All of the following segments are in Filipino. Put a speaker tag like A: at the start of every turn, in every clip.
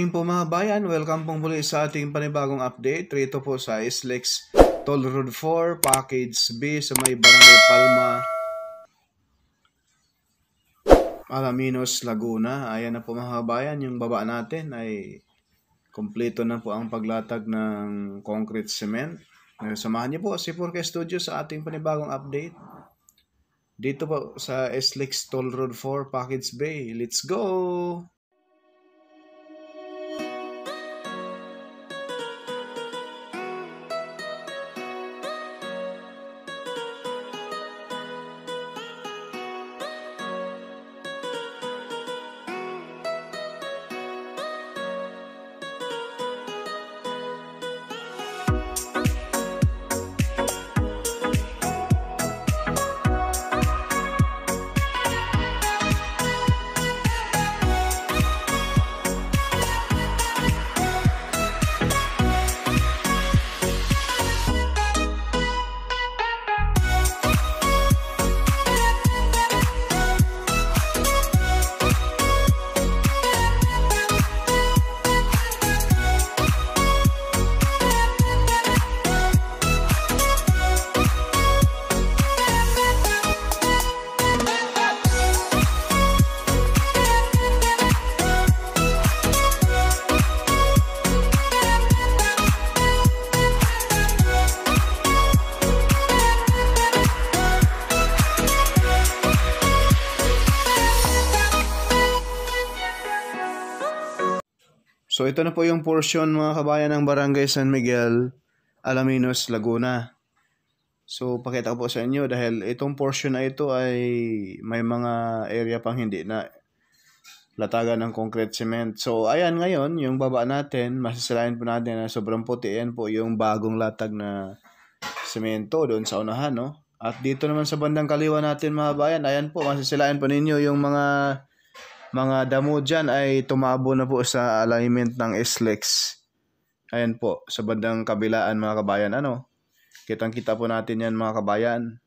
A: morning po mga bayan, welcome pong muli sa ating panibagong update. Rito po sa SLEX Toll Road 4, Package B sa may Barangay Palma, Alaminos, Laguna. Ayan na po mga bayan, yung baba natin ay kompleto na po ang paglatag ng concrete cement. Samahan niyo po si Purke Studio sa ating panibagong update. Dito po sa SLEX Toll Road 4, Package B. Let's go! So ito na po yung portion mga kabayan ng Barangay San Miguel, Alaminos, Laguna. So pakita ko po sa inyo dahil itong portion na ito ay may mga area pang hindi na latagan ng concrete cement. So ayan ngayon, yung baba natin, masasalain po natin na sobrang puti. Yan po yung bagong latag na semento doon sa unahan, no? At dito naman sa bandang kaliwa natin mga kabayan, ayan po, masasalain po ninyo yung mga damo dyan ay tumabo na po sa alignment ng SLEX. Ayan po, sa bandang kabilaan mga kabayan. Kitang-kita po natin yan mga kabayan.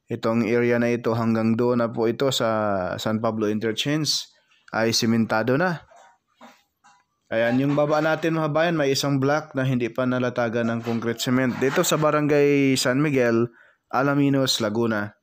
A: Itong area na ito hanggang doon na po ito sa San Pablo Interchange ay simentado na. Ayan, yung baba natin mga kabayan, may isang block na hindi pa nalatagan ng concrete cement. Dito sa Barangay San Miguel, Alaminos, Laguna.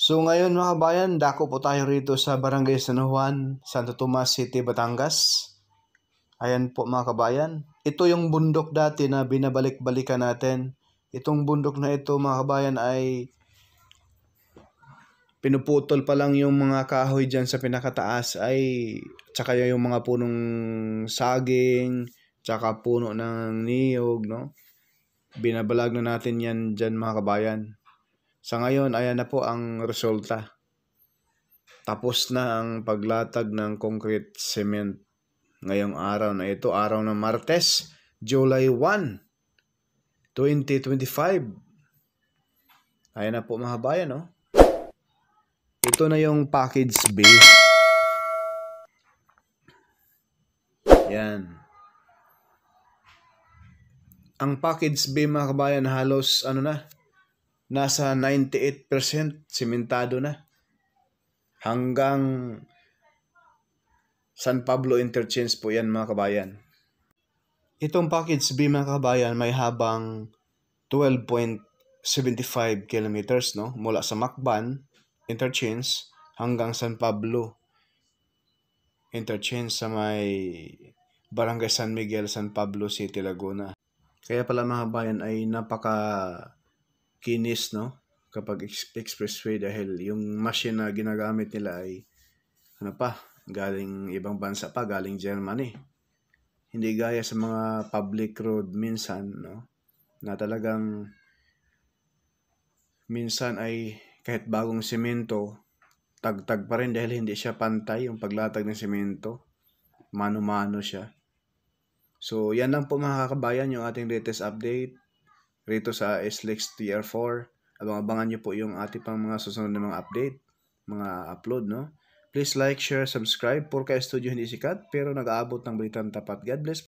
A: So ngayon mga kabayan, dako po tayo rito sa Barangay San Juan, Santo Tomas City, Batangas. Ayan po mga kabayan. Ito yung bundok dati na binabalik-balikan natin. Itong bundok na ito mga kabayan ay pinuputol pa lang yung mga kahoy dyan sa pinakataas tsaka yung mga punong saging, tsaka puno ng niyog, no? Binabalag na natin yan dyan mga kabayan. Sa ngayon, ayan na po ang resulta. Tapos na ang paglatag ng concrete cement ngayong araw na ito, araw ng Martes, July 1, 2025. Ayan na po mga kabayan, no? Ito na yung package B. Yan. Ang package B mga kabayan halos nasa 98% simentado na. Hanggang San Pablo Interchange po yan mga kabayan. Itong package B mga kabayan may habang 12.75 kilometers, no? Mula sa Macban Interchange hanggang San Pablo Interchange sa may Barangay San Miguel, San Pablo City, Laguna. Kaya pala mga kabayan ay napaka kinis, no? Kapag expressway dahil yung machine na ginagamit nila ay galing ibang bansa pa, galing Germany. Hindi gaya sa mga public road minsan, no? Na talagang minsan ay kahit bagong semento, tagtag pa rin dahil hindi siya pantay yung paglatag ng semento. Mano-mano siya. So, yan lang po mga kakabayan yung ating latest update rito sa SLEX TR4. Abang-abangan nyo po yung ating pang mga susunod na mga update, mga upload, no? Please like, share, subscribe. Purka Studio hindi sikat pero nag-aabot ng balitang tapat. God bless.